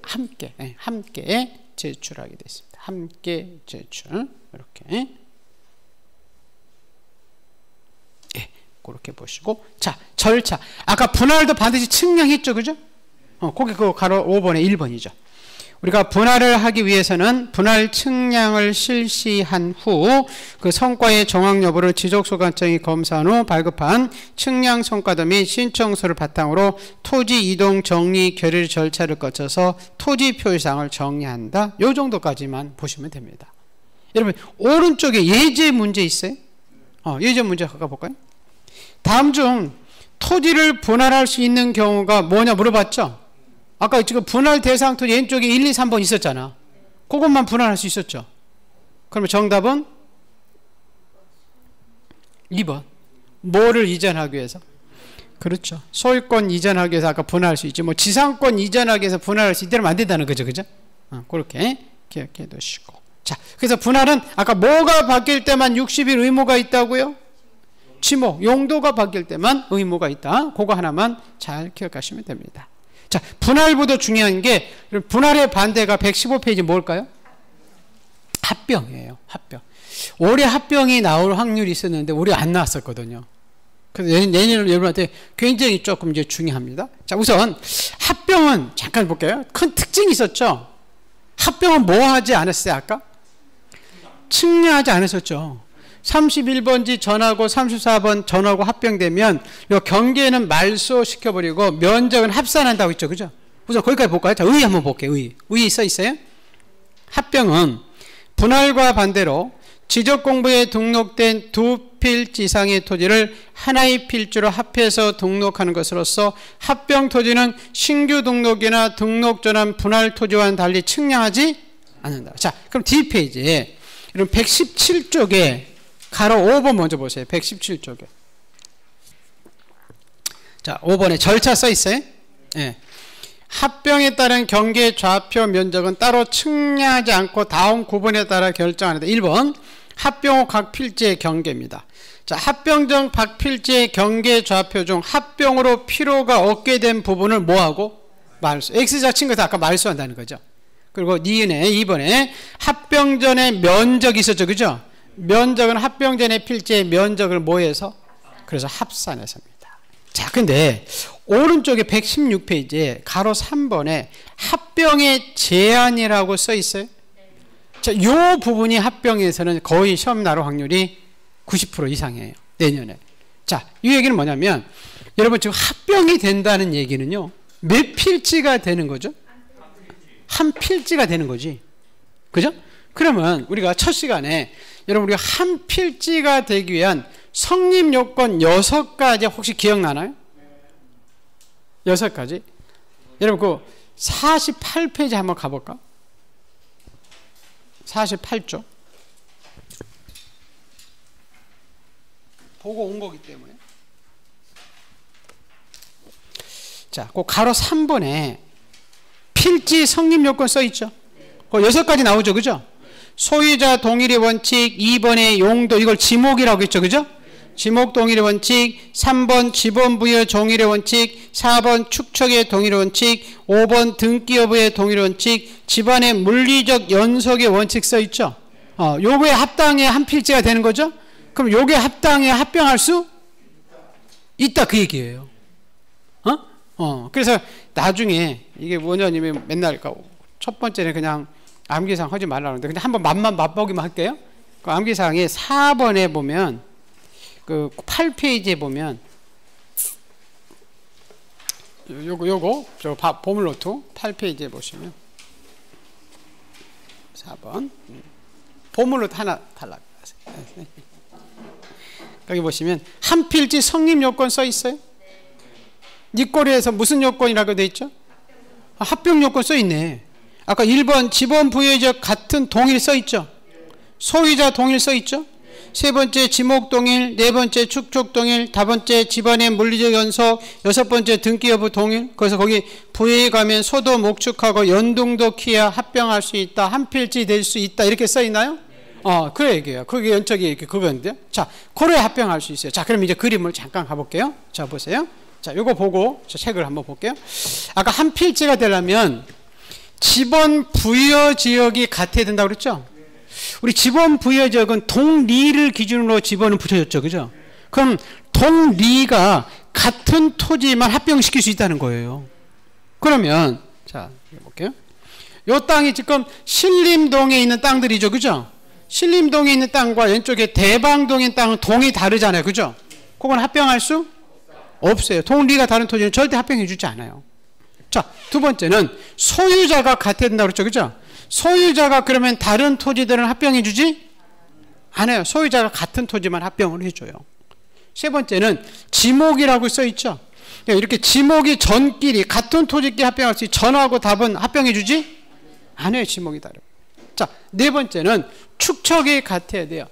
함께, 함께 제출하게 됐습니다. 함께 제출. 이렇게. 그렇게 보시고. 자, 절차. 아까 분할도 반드시 측량했죠. 그죠? 거기 그 가로 5번에 1번이죠. 우리가 분할을 하기 위해서는 분할 측량을 실시한 후 그 성과의 정확 여부를 지적소관청이 검사한 후 발급한 측량 성과도 및 신청서를 바탕으로 토지 이동 정리 결의 절차를 거쳐서 토지 표시상을 정리한다. 요 정도까지만 보시면 됩니다. 여러분 오른쪽에 예제 문제 있어요? 예제 문제 가볼까요? 다음 중 토지를 분할할 수 있는 경우가 뭐냐 물어봤죠? 아까 지금 분할 대상 토지 왼쪽에 1, 2, 3번 있었잖아. 그것만 분할할 수 있었죠. 그러면 정답은 2번. 뭐를 이전하기 위해서? 그렇죠. 소유권 이전하기 위해서 아까 분할할 수 있지. 뭐 지상권 이전하기 위해서 분할할 수 있다면 안 된다는 거죠. 그죠? 그렇게 기억해 두시고. 자, 그래서 분할은 아까 뭐가 바뀔 때만 60일 의무가 있다고요? 지목, 용도가 바뀔 때만 의무가 있다. 그거 하나만 잘 기억하시면 됩니다. 자, 분할보다 중요한 게 분할의 반대가 115페이지 뭘까요? 합병이에요. 합병. 올해 합병이 나올 확률이 있었는데 올해 안 나왔었거든요. 그래서 내년에 여러분한테 굉장히 조금 이제 중요합니다. 자, 우선 합병은 잠깐 볼게요. 큰 특징이 있었죠. 합병은 뭐 하지 않았어요? 아까? 측량하지 않았었죠. 31번지 전하고 34번 전하고 합병되면 이 경계는 말소시켜버리고 면적은 합산한다고 했죠. 그죠? 우선 거기까지 볼까요? 자, 의 한번 볼게요. 의 써 있어요? 합병은 분할과 반대로 지적공부에 등록된 두 필지 이상의 토지를 하나의 필지로 합해서 등록하는 것으로서 합병 토지는 신규 등록이나 등록 전환 분할 토지와는 달리 측량하지 않는다. 자, 그럼 D페이지에 이런 117쪽에 가로 5번 먼저 보세요. 117쪽에. 자, 5번에 절차 써 있어요. 예. 합병에 따른 경계 좌표 면적은 따로 측량하지 않고 다음 구분에 따라 결정하는데 1번 합병 후 각 필지의 경계입니다. 자, 합병 전 각 필지의 경계 좌표 중 합병으로 필요가 없게 된 부분을 뭐하고? 말소. X자 친 것을 아까 말소한다는 거죠. 그리고 니은에 2번에 합병 전에 면적이 있었죠. 그죠? 면적은 합병 전의 필지의 면적을 뭐해서? 그래서 합산해서입니다. 자, 근데 오른쪽에 116페이지에 가로 3번에 합병의 제한이라고 써 있어요. 자, 이 부분이 합병에서는 거의 시험 나올 확률이 90% 이상이에요. 내년에. 자, 이 얘기는 뭐냐면 여러분 지금 합병이 된다는 얘기는요. 몇 필지가 되는 거죠? 한 필지가 되는 거지. 그죠? 그러면 우리가 첫 시간에 여러분 우리가 한 필지가 되기 위한 성립 요건 6가지 혹시 기억나나요? 6가지. 여러분 그 48페이지 한번 가볼까? 48쪽. 보고 온 거기 때문에. 자, 그 가로 3번에 필지 성립 요건 써 있죠? 그 6가지 나오죠. 그죠? 소유자 동일의 원칙, 2번의 용도, 이걸 지목이라고 했죠. 그죠? 지목 동일의 원칙, 3번 지번 부여 동일의 원칙, 4번 축척의 동일의 원칙, 5번 등기 여부의 동일의 원칙, 집안의 물리적 연속의 원칙 써 있죠. 요거에 합당해 한 필지가 되는 거죠. 그럼 요게 합당해 합병할 수 있다 그 얘기예요. 그래서 나중에 이게 원장님이 맨날 첫 번째는 그냥 암기사항 하지 말라는데 근데 한번 맛만 맛보기만 할게요. 그 암기사항에 4번에 보면 그 8페이지에 보면 저 보물노트 8페이지에 보시면 4번 보물노트 하나 달라고 하세요. 여기 보시면 한 필지 성립 요건 써 있어요. 니꼬리에서 무슨 요건이라고 돼 있죠? 합병 요건 써 있네. 아까 1번 지번 부여적 같은 동일 써 있죠. 소유자 동일 써 있죠. 세 번째 지목 동일, 네 번째 축적 동일, 다섯 번째 집안의 물리적 연속, 여섯 번째 등기 여부 동일. 그래서 거기 부여에 가면 소도 목축하고 연동도 키야 합병할 수 있다, 한 필지 될 수 있다 이렇게 써 있나요? 그 얘기예요. 그게 연적이 이렇게 그건데요. 자, 고래 합병할 수 있어요. 자, 그럼 이제 그림을 잠깐 가볼게요. 자, 보세요. 자, 요거 보고 저 책을 한번 볼게요. 아까 한 필지가 되려면 지번 부여 지역이 같아야 된다고 그랬죠? 우리 지번 부여 지역은 동리를 기준으로 지번은 붙여졌죠. 그죠? 그럼 동리가 같은 토지만 합병시킬 수 있다는 거예요. 그러면 자, 볼게요. 요 땅이 지금 신림동에 있는 땅들이죠. 그죠? 신림동에 있는 땅과 왼쪽에 대방동에 있는 땅은 동이 다르잖아요. 그죠? 그건 합병할 수 없어요. 동리가 다른 토지는 절대 합병해 주지 않아요. 자, 두 번째는 소유자가 같아야 된다고 그랬죠. 그죠? 소유자가 그러면 다른 토지들은 합병해 주지 않아요. 소유자가 같은 토지만 합병을 해줘요. 세 번째는 지목이라고 써 있죠. 이렇게 지목이 전끼리 같은 토지끼리 합병할 수 있지 전하고 답은 합병해 주지 않아요. 지목이 다르고. 자, 네 번째는 축척이 같아야 돼요.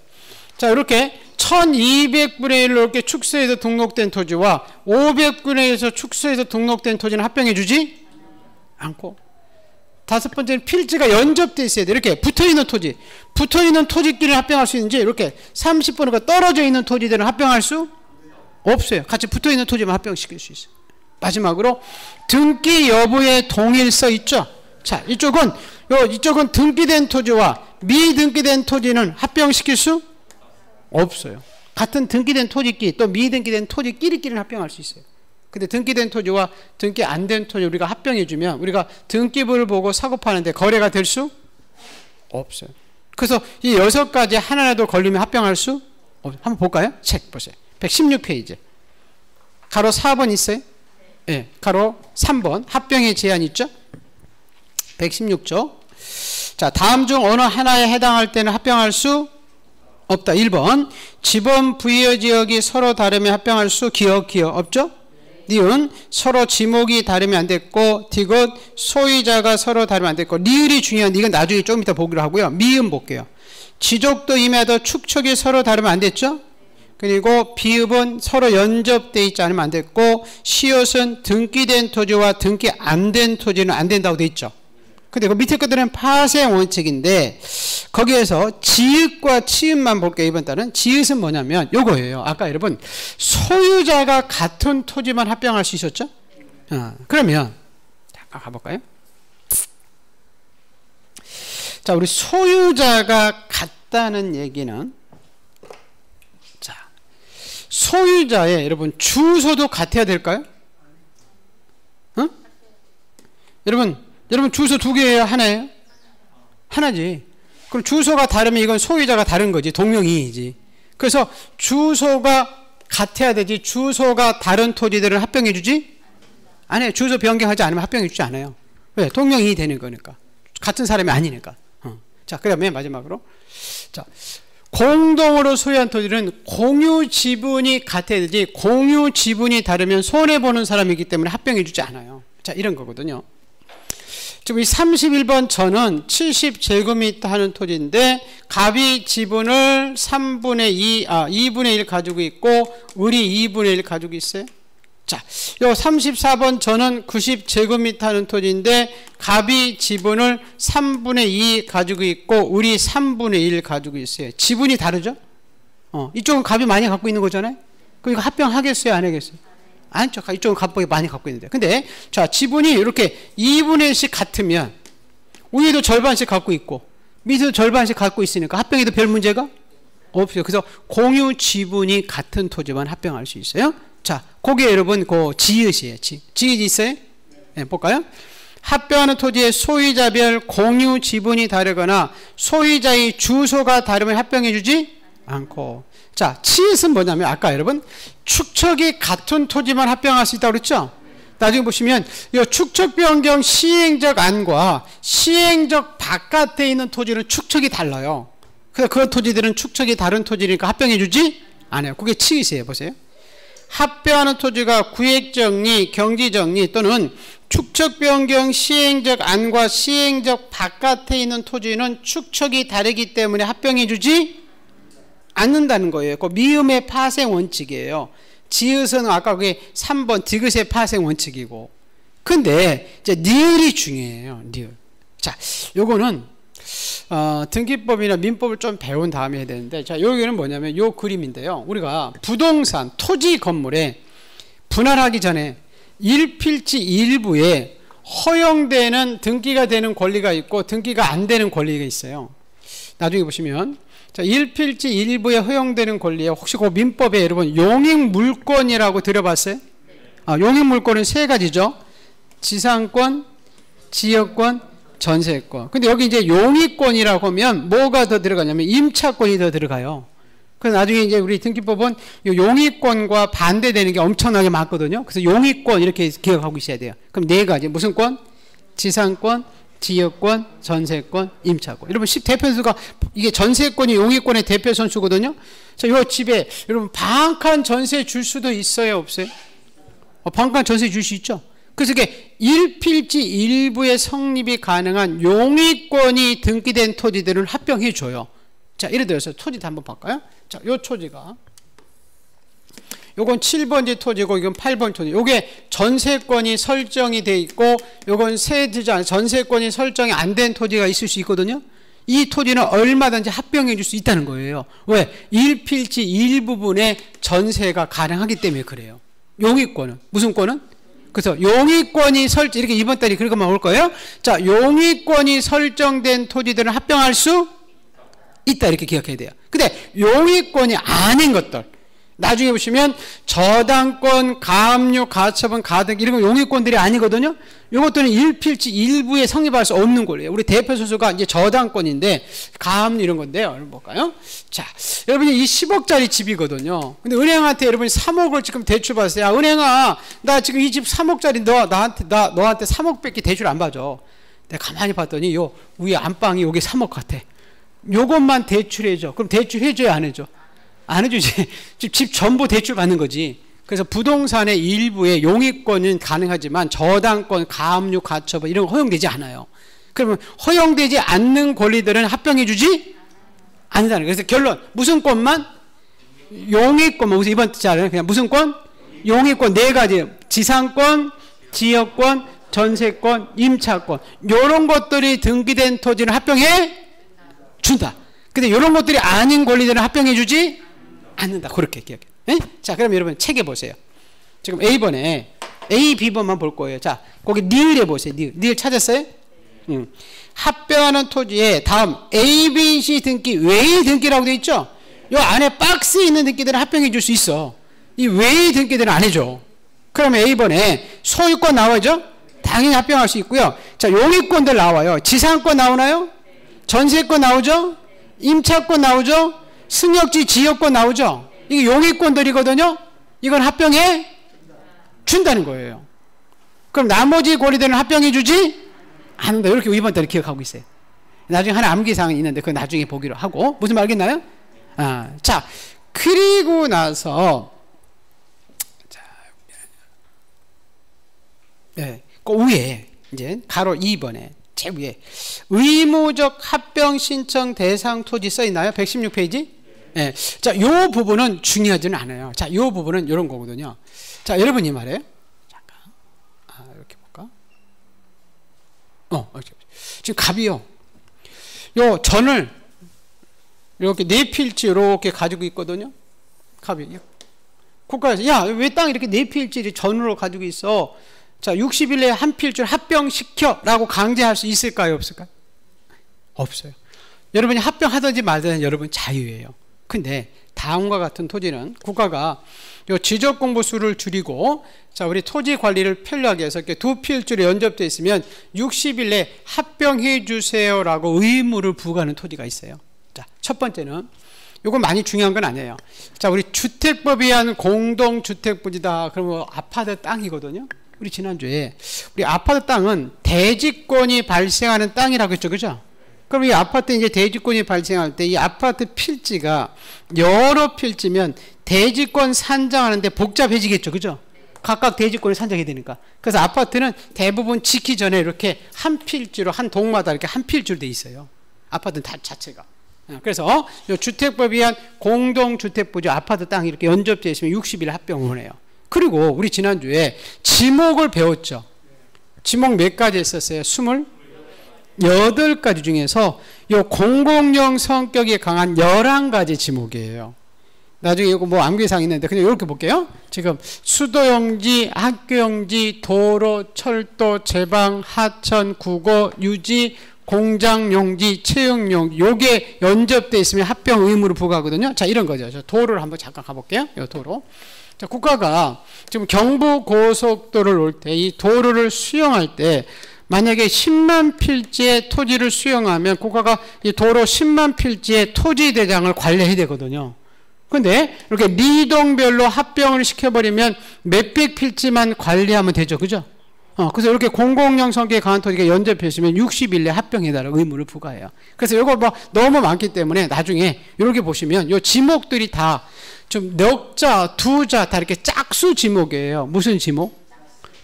자, 이렇게 1200분의 1로 이렇게 축소해서 등록된 토지와 500분의 1에서 축소해서 등록된 토지는 합병해 주지 않고, 다섯 번째는 필지가 연접되어 있어야 돼. 이렇게 붙어있는 토지, 붙어있는 토지끼리는 합병할 수 있는지 이렇게 30분가 떨어져 있는 토지들은 합병할 수 없어요. 같이 붙어있는 토지만 합병시킬 수 있어요. 마지막으로 등기 여부에 동일 써 있죠. 자, 이쪽은 등기된 토지와 미등기된 토지는 합병시킬 수 없어요. 같은 등기된 토지끼리 또 미등기된 토지끼리는 합병할 수 있어요. 근데 등기된 토지와 등기 안 된 토지 우리가 합병해주면 우리가 등기부를 보고 사고 파는데 거래가 될 수 없어요. 그래서 이 6가지 하나라도 걸리면 합병할 수 없어요. 한번 볼까요? 책 보세요. 116페이지. 가로 4번 있어요? 네. 가로 3번 합병의 제한 있죠? 116조. 자, 다음 중 어느 하나에 해당할 때는 합병할 수 없다. 1번 지번 부여 지역이 서로 다르면 합병할 수 기억 없죠? 니은 서로 지목이 다르면 안 됐고, 디귿 소유자가 서로 다르면 안 됐고, 리을이 중요한 이건 나중에 좀 이따 보기로 하고요. 미음 볼게요. 지족도 임야도 축척이 서로 다르면 안 됐죠? 그리고 비읍은 서로 연접되어 있지 않으면 안 됐고, 시옷은 등기된 토지와 등기 안 된 토지는 안 된다고 돼 있죠. 근데 그 밑에 것들은 파생 원칙인데 거기에서 지읒과 치읒만 볼게요. 이번 달은 지읒은 뭐냐면 요거예요. 아까 여러분 소유자가 같은 토지만 합병할 수 있었죠? 그러면 잠깐 가볼까요? 자, 우리 소유자가 같다는 얘기는, 자, 소유자의 여러분 주소도 같아야 될까요? 여러분 주소 두 개예요? 하나예요? 하나지. 그럼 주소가 다르면 이건 소유자가 다른 거지. 동명이인이지. 그래서 주소가 같아야 되지, 주소가 다른 토지들은 합병해 주지 않아요. 주소 변경하지 않으면 합병해 주지 않아요. 왜? 동명이인이 되는 거니까. 같은 사람이 아니니까. 자, 그 다음에 마지막으로, 자, 공동으로 소유한 토지는 공유 지분이 같아야 되지 공유 지분이 다르면 손해보는 사람이기 때문에 합병해 주지 않아요. 자, 이런 거거든요. 지금 이 31번 전은 70제곱미터 하는 토지인데 갑이 지분을 2분의 1 가지고 있고 을이 2분의 1 가지고 있어요. 자, 요 34번 전은 90제곱미터 하는 토지인데 갑이 지분을 3분의 2 가지고 있고 을이 3분의 1 가지고 있어요. 지분이 다르죠? 이쪽은 갑이 많이 갖고 있는 거잖아요. 그럼 이거 합병하겠어요? 안 하겠어요? 아니죠. 이쪽은 갑이 많이 갖고 있는데. 근데 자, 지분이 이렇게 2분의 1씩 같으면 위에도 절반씩 갖고 있고 밑에도 절반씩 갖고 있으니까 합병해도 별 문제가 없어요. 그래서 공유 지분이 같은 토지만 합병할 수 있어요. 자, 그게 여러분 그 지읒이에요. 지읒이 있어요? 네, 볼까요? 합병하는 토지의 소유자별 공유 지분이 다르거나 소유자의 주소가 다르면 합병해 주지 않고. 자, 치읒은 뭐냐면 아까 여러분 축척이 같은 토지만 합병할 수 있다고 그랬죠? 나중에 보시면 이 축척 변경 시행적 안과 시행적 바깥에 있는 토지는 축척이 달라요. 그래서 그런 토지들은 축척이 다른 토지니까 합병해 주지 않아요. 그게 칙이세요. 보세요. 합병하는 토지가 구획정리, 경지정리 또는 축척 변경 시행적 안과 시행적 바깥에 있는 토지는 축척이 다르기 때문에 합병해 주지 않는다는 거예요. 그 미음의 파생 원칙이에요. 지읒은 아까 그게 3번 디귿의 파생 원칙이고. 근데 이제 니을이 중요해요. 니을. 자, 요거는 등기법이나 민법을 좀 배운 다음에 해야 되는데, 자, 여기는 뭐냐면 요 그림인데요. 우리가 부동산, 토지 건물에 분할하기 전에 일필지 일부에 허용되는 등기가 되는 권리가 있고 등기가 안 되는 권리가 있어요. 나중에 보시면 자, 일필지 일부에 허용되는 권리에 혹시 그 민법에 여러분 용익물권이라고 들어봤어요? 용익물권은 세 가지죠. 지상권, 지역권, 전세권. 근데 여기 이제 용익권이라고 하면 뭐가 더 들어가냐면 임차권이 더 들어가요. 그래서 나중에 이제 우리 등기법은 용익권과 반대되는 게 엄청나게 많거든요. 그래서 용익권 이렇게 기억하고 있어야 돼요. 그럼 네 가지. 무슨 권? 지상권, 지역권, 전세권, 임차권. 여러분 대표선수가 이게 전세권이 용익권의 대표 선수거든요. 자, 요 집에 여러분 반칸 전세 줄 수도 있어요, 없어요? 반칸 전세 줄 수 있죠. 그래서 이게 일필지 일부의 성립이 가능한 용익권이 등기된 토지들을 합병해 줘요. 자, 예를 들어서 토지도 한번 볼까요? 자, 요 토지가 요건 7번지 토지고 이건 8번 토지. 요게 전세권이 설정이 돼 있고 요건 전세권이 설정이 안 된 토지가 있을 수 있거든요. 이 토지는 얼마든지 합병해 줄 수 있다는 거예요. 왜? 일필지 일부분의 전세가 가능하기 때문에 그래요. 용익권은 무슨 권은? 그래서 용익권이 이렇게 이번 달이 그렇게만 올 거예요. 자, 용익권이 설정된 토지들은 합병할 수 있다 이렇게 기억해야 돼요. 근데 용익권이 아닌 것들 나중에 보시면 저당권, 가압류, 가처분, 가등 이런 거 용익권들이 아니거든요. 이것들은 일필지 일부에 성립할 수 없는 권리예요. 우리 대표 소수가 이제 저당권인데 가압류 이런 건데요. 여러분 볼까요? 자, 여러분이 이 10억짜리 집이거든요. 근데 은행한테 여러분이 3억을 지금 대출 받았어요. 야, 은행아, 나 지금 이 집 3억짜리 너한테 3억밖에 대출 안 받아. 내가 가만히 봤더니 요 위에 안방이 요게 3억 같아. 요것만 대출해줘. 그럼 대출해줘야 안 해줘? 안 해주지. 집 전부 대출 받는 거지. 그래서 부동산의 일부의 용익권은 가능하지만 저당권, 가압류, 가처분 이런 거 허용되지 않아요. 그러면 허용되지 않는 권리들은 합병해 주지 않는다는 거예요. 그래서 결론 무슨 권만? 용익권만. 무슨 이번 자는 그냥 무슨 권? 용익권 네 가지. 지상권, 지역권, 전세권, 임차권 이런 것들이 등기된 토지는 합병해 준다. 근데 이런 것들이 아닌 권리들은 합병해 주지 않는다. 그렇게 기억해. 에? 자, 그럼 여러분 책에 보세요. 지금 A번에 A, B번만 볼 거예요. 자, 거기 니을 해보세요. 니을 찾았어요? 합병하는 토지에 다음 A, B, C 등기 외의 등기라고 되어 있죠? 이 안에 박스에 있는 등기들은 합병해 줄 수 있어. 이 외의 등기들은 안 해줘. 그러면 A번에 소유권 나와죠? 당연히 합병할 수 있고요. 자, 용익권들 나와요. 지상권 나오나요? 전세권 나오죠? 임차권 나오죠? 승역지 지역권 나오죠? 이게 용익권들이거든요? 이건 합병해 준다는 거예요. 그럼 나머지 권리들은 합병해 주지 않는다. 이렇게 이번 달에 기억하고 있어요. 나중에 하나 암기사항이 있는데 그건 나중에 보기로 하고. 무슨 말 알겠나요? 자, 그리고 나서 자, 네, 그 위에 이제 가로 2번에 제 위에 의무적 합병 신청 대상 토지 써 있나요? 116페이지? 네. 자, 요 부분은 중요하지는 않아요. 자, 요 부분은 이런 거거든요. 자, 여러분 이 말이에요. 잠깐. 이렇게 볼까? 지금 갑이요. 요 전을 이렇게 네 필지 이렇게 가지고 있거든요. 갑이. 국가에서 야, 왜 땅 이렇게 네 필지를 전으로 가지고 있어? 자, 60일 내에 한 필지를 합병시켜라고 강제할 수 있을까요? 없을까요? 없어요. 여러분이 합병하든지 말든지 여러분 자유예요. 근데 다음과 같은 토지는 국가가 요 지적 공부 수를 줄이고 자, 우리 토지 관리를 편리하게 해서 이렇게 두 필지로 연접되어 있으면 60일 내에 합병해 주세요라고 의무를 부과하는 토지가 있어요. 자, 첫 번째는 요건 많이 중요한 건 아니에요. 자, 우리 주택법에 의한 공동주택부지다. 그러면 아파트 땅이거든요. 우리 지난주에 우리 아파트 땅은 대지권이 발생하는 땅이라고 했죠. 그죠? 그럼 이 아파트 이제 대지권이 발생할 때 이 아파트 필지가 여러 필지면 대지권 산정하는데 복잡해지겠죠. 그죠? 각각 대지권을 산정해야 되니까. 그래서 아파트는 대부분 짓기 전에 이렇게 한 필지로 한 동마다 이렇게 한 필지로 돼 있어요. 아파트는 다 자체가. 그래서 이 주택법에 의한 공동주택부지 아파트 땅이 이렇게 연접되어 있으면 60일 합병을 해요. 그리고 우리 지난주에 지목을 배웠죠. 지목 몇 가지 했었어요? 28가지 중에서 이 공공용 성격이 강한 11가지 지목이에요. 나중에 이거 뭐 암기사항 있는데 그냥 이렇게 볼게요. 지금 수도용지, 학교용지, 도로, 철도, 제방, 하천, 국어, 유지, 공장용지, 채용용지 요게 연접되어 있으면 합병 의무를 부과하거든요. 자, 이런 거죠. 저 도로를 한번 잠깐 가볼게요. 이 도로. 자, 국가가 지금 경부고속도로를 올 때 이 도로를 수용할 때 만약에 10만 필지의 토지를 수용하면 국가가 이 도로 10만 필지의 토지 대장을 관리해야 되거든요. 근데 이렇게 리동별로 합병을 시켜버리면 몇백 필지만 관리하면 되죠. 그죠? 그래서 이렇게 공공용 성격에 강한 토지가 연접해 있으면 60일 내 합병해달라고 의무를 부과해요. 그래서 이거 뭐 너무 많기 때문에 나중에 이렇게 보시면 이 지목들이 다 좀 넉자, 두자 다 이렇게 짝수 지목이에요. 무슨 지목?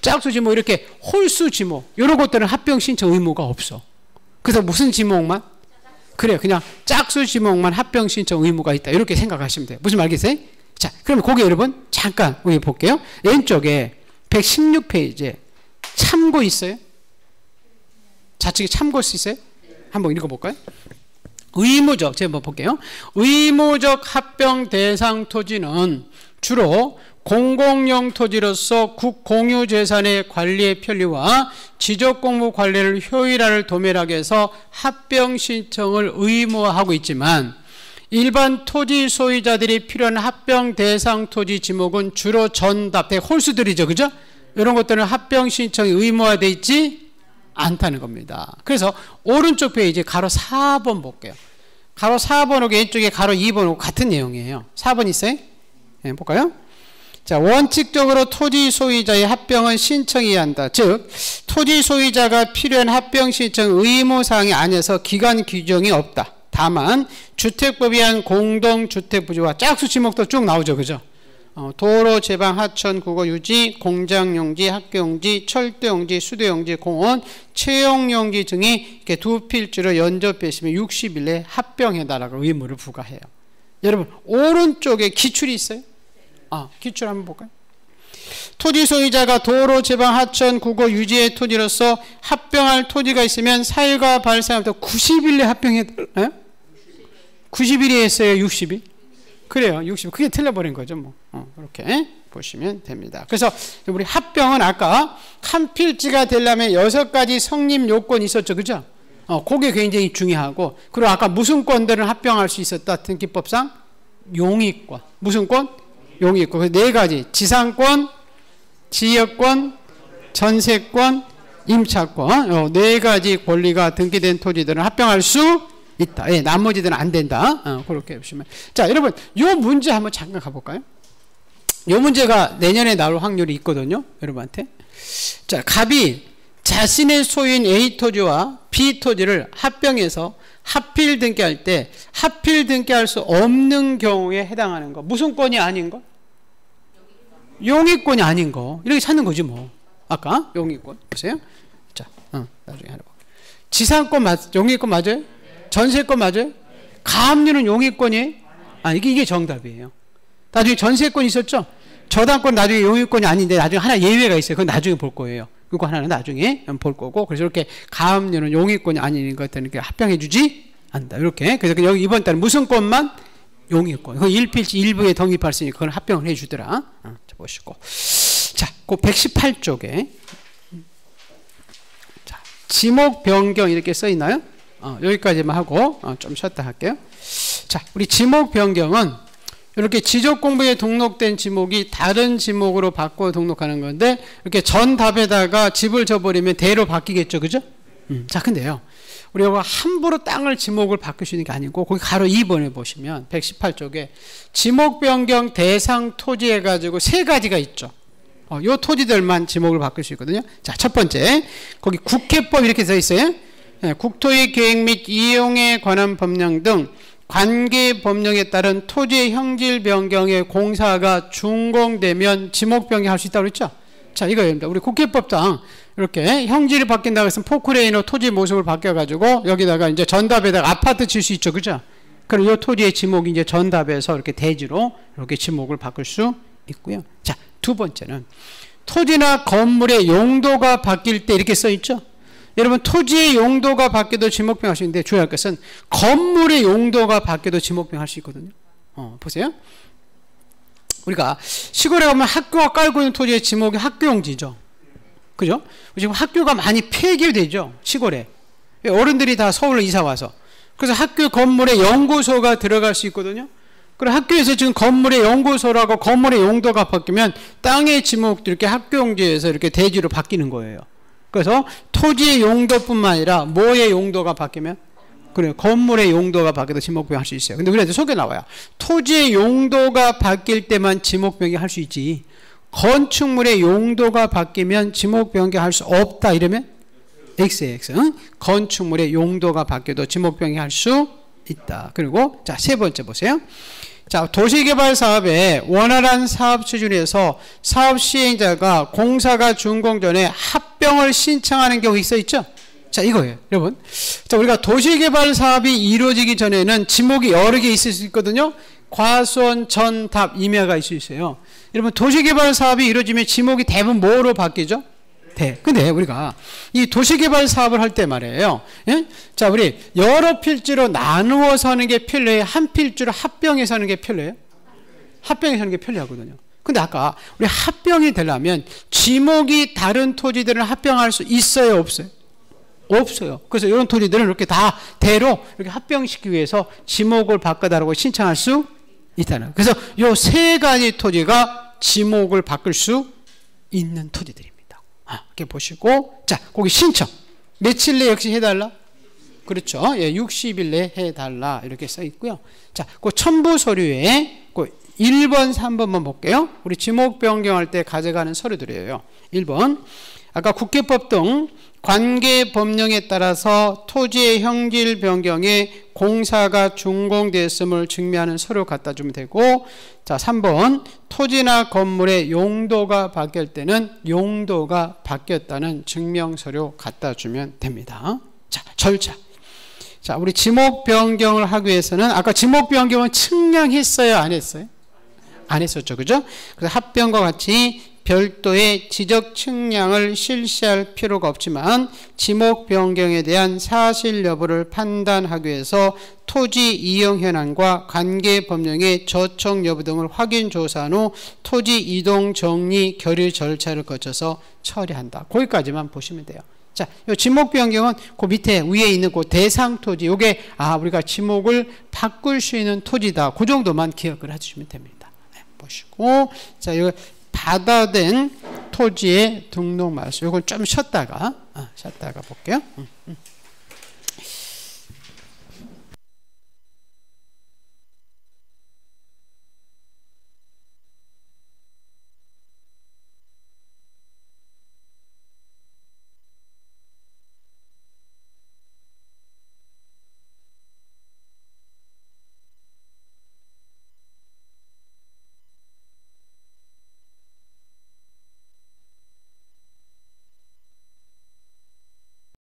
짝수 지목, 이렇게 홀수 지목. 이런 것들은 합병 신청 의무가 없어. 그래서 무슨 지목만? 그래요. 그냥 짝수 지목만 합병 신청 의무가 있다. 이렇게 생각하시면 돼요. 무슨 말겠어요? 자, 그럼 거기 여러분 잠깐 우리 볼게요. 왼쪽에 116페이지에 참고 있어요? 좌측에 참고할 수 있어요? 한번 읽어볼까요? 의무적, 제가 한번 볼게요. 의무적 합병 대상 토지는 주로 공공용 토지로서 국공유재산의 관리의 편리와 지적공무 관리를 효율화를 도면하기 위해서 합병 신청을 의무화하고 있지만 일반 토지 소유자들이 필요한 합병 대상 토지 지목은 주로 전답, 홀수들이죠. 그죠? 이런 것들은 합병 신청이 의무화되어 있지 않다는 겁니다. 그래서 오른쪽 페이지 가로 4번 볼게요. 가로 4번하고 왼쪽에 가로 2번하고 같은 내용이에요. 4번 있어요? 네, 볼까요? 자, 원칙적으로 토지 소유자의 합병은 신청해야 한다. 즉, 토지 소유자가 필요한 합병 신청 의무사항이 아니어서 기간 규정이 없다. 다만 주택법에 의한 공동주택부지와 짝수 지목도 쭉 나오죠. 그죠? 도로, 제방, 하천, 국어, 유지, 공장용지, 학교용지, 철도용지, 수도용지, 공원, 채용용지 등이 이렇게 두 필지로 연접해 있으면 60일 내에 합병해달라고 의무를 부과해요. 여러분, 오른쪽에 기출이 있어요? 기출 한번 볼까요? 토지 소유자가 도로, 제방, 하천, 국어, 유지의 토지로서 합병할 토지가 있으면 사유가 발생하면 90일 내에 합병해달라요? 90일이 했어요? 60일? 그래요. 60. 그게 틀려버린 거죠. 뭐. 이렇게 보시면 됩니다. 그래서 우리 합병은 아까 한 필지가 되려면 6가지 성립 요건이 있었죠. 그죠? 그게 굉장히 중요하고, 그리고 아까 무슨 권들은 합병할 수 있었다. 등기법상 용의권. 무슨 권? 용의권. 그래서 4가지. 지상권, 지역권, 전세권, 임차권. 4가지 권리가 등기된 토지들은 합병할 수 있다. 예, 나머지들은 안 된다. 그렇게 보시면. 자, 여러분, 요 문제 한번 잠깐 가볼까요? 요 문제가 내년에 나올 확률이 있거든요. 여러분한테. 자, 갑이 자신의 소유인 A 토지와 B 토지를 합병해서 합필 등기할 때 합필 등기할 수 없는 경우에 해당하는 거. 무슨 권이 아닌 거? 용의권이 아닌 거. 이렇게 찾는 거지 뭐. 아까 용의권. 보세요. 자, 나중에 하나 볼게요. 지상권 용의권 맞아요? 전세권 맞아요? 가압류는 용의권이에요? 이게 정답이에요. 나중에 전세권 있었죠? 저당권 나중에 용의권이 아닌데 나중에 하나 예외가 있어요. 그건 나중에 볼 거예요. 그거 하나는 나중에 볼 거고. 그래서 이렇게 가압류는 용의권이 아닌 것들은 합병해 주지 않는다. 이렇게. 그래서 여기 이번 달은 무슨 권만? 용의권. 그건 1필지 1부에 독립할 수 있으니까 그건 합병을 해 주더라. 자, 보시고. 자, 그 118쪽에 자, 지목 변경 이렇게 써 있나요? 여기까지만 하고 좀 쉬었다 할게요. 자, 우리 지목 변경은 이렇게 지적공부에 등록된 지목이 다른 지목으로 바꿔 등록하는 건데 이렇게 전답에다가 집을 줘버리면 대로 바뀌겠죠. 그죠? 자, 근데요. 우리가 함부로 땅을 지목을 바꿀 수 있는 게 아니고 거기 가로 2번에 보시면 118쪽에 지목 변경 대상 토지 해가지고 3가지가 있죠. 요 토지들만 지목을 바꿀 수 있거든요. 자, 첫 번째. 거기 국회법 이렇게 써 있어요. 예, 국토의 계획 및 이용에 관한 법령 등 관계 법령에 따른 토지의 형질 변경의 공사가 준공되면 지목 변경할 수 있다고 그랬죠? 자, 이거입니다. 우리 국회법상 이렇게 형질이 바뀐다고 해서 포크레인으로 토지 모습을 바뀌어가지고 여기다가 이제 전답에다가 아파트 칠 수 있죠. 그죠? 그럼 이 토지의 지목이 이제 전답에서 이렇게 대지로 이렇게 지목을 바꿀 수 있고요. 자, 두 번째는 토지나 건물의 용도가 바뀔 때 이렇게 써 있죠? 여러분, 토지의 용도가 바뀌어도 지목병 할 수 있는데 주의할 것은 건물의 용도가 바뀌어도 지목병 할 수 있거든요. 보세요. 우리가 시골에 가면 학교가 깔고 있는 토지의 지목이 학교용지죠. 그죠? 지금 학교가 많이 폐교되죠. 시골에. 어른들이 다 서울로 이사 와서. 그래서 학교 건물에 연구소가 들어갈 수 있거든요. 그리고 학교에서 지금 건물의 연구소라고 건물의 용도가 바뀌면 땅의 지목도 이렇게 학교용지에서 이렇게 대지로 바뀌는 거예요. 그래서 토지의 용도뿐만 아니라 뭐의 용도가 바뀌면? 그래요. 건물의 용도가 바뀌어도 지목병 할 수 있어요. 근데 우리한테 속에 나와요. 토지의 용도가 바뀔 때만 지목병이 할 수 있지. 건축물의 용도가 바뀌면 지목병이 할 수 없다. 이러면? XX. 응? 건축물의 용도가 바뀌어도 지목병이 할 수 있다. 그리고 자, 세 번째 보세요. 자, 도시개발 사업의 원활한 사업 추진에서 사업 시행자가 공사가 준공 전에 합병을 신청하는 경우 있어 있죠? 자, 이거예요. 여러분. 자, 우리가 도시개발 사업이 이루어지기 전에는 지목이 여러 개 있을 수 있거든요. 과수원, 전답, 임야가 있을 수 있어요. 여러분, 도시개발 사업이 이루어지면 지목이 대부분 뭐로 바뀌죠? 근데 우리가 이 도시개발 사업을 할 때 말이에요. 예? 자, 우리 여러 필지로 나누어서 하는 게 편리해요? 한 필지로 합병해서 하는 게 편리해요? 합병해서 하는 게 편리하거든요. 근데 아까 우리 합병이 되려면 지목이 다른 토지들을 합병할 수 있어요? 없어요? 없어요. 그래서 이런 토지들은 이렇게 다 대로 이렇게 합병시키기 위해서 지목을 바꿔달라고 신청할 수 있다는. 그래서 이 세 가지 토지가 지목을 바꿀 수 있는 토지들입니다. 이렇게 보시고, 자, 거기 신청. 며칠 내에 역시 해달라? 그렇죠. 예, 60일 내에 해달라. 이렇게 써 있고요. 자, 그 첨부 서류에 그 1번, 3번만 볼게요. 우리 지목 변경할 때 가져가는 서류들이에요. 1번. 아까 국회법 등 관계 법령에 따라서 토지의 형질 변경에 공사가 준공됐음을 증명하는 서류 갖다 주면 되고, 자, 3번. 토지나 건물의 용도가 바뀔 때는 용도가 바뀌었다는 증명 서류 갖다 주면 됩니다. 자, 절차. 자, 우리 지목 변경을 하기 위해서는 아까 지목 변경은 측량했어요, 안 했어요? 안 했었죠. 그죠? 그래서 합병과 같이 별도의 지적 측량을 실시할 필요가 없지만 지목 변경에 대한 사실 여부를 판단하기 위해서 토지 이용 현황과 관계 법령의 저촉 여부 등을 확인 조사한 후 토지 이동 정리 결의 절차를 거쳐서 처리한다. 거기까지만 보시면 돼요. 자, 이 지목 변경은 그 밑에 위에 있는 그 대상 토지, 요게 우리가 지목을 바꿀 수 있는 토지다. 그 정도만 기억을 해주시면 됩니다. 네, 보시고, 자, 이거 받아된 토지의 등록 말씀. 이걸 좀 쉬었다가 볼게요.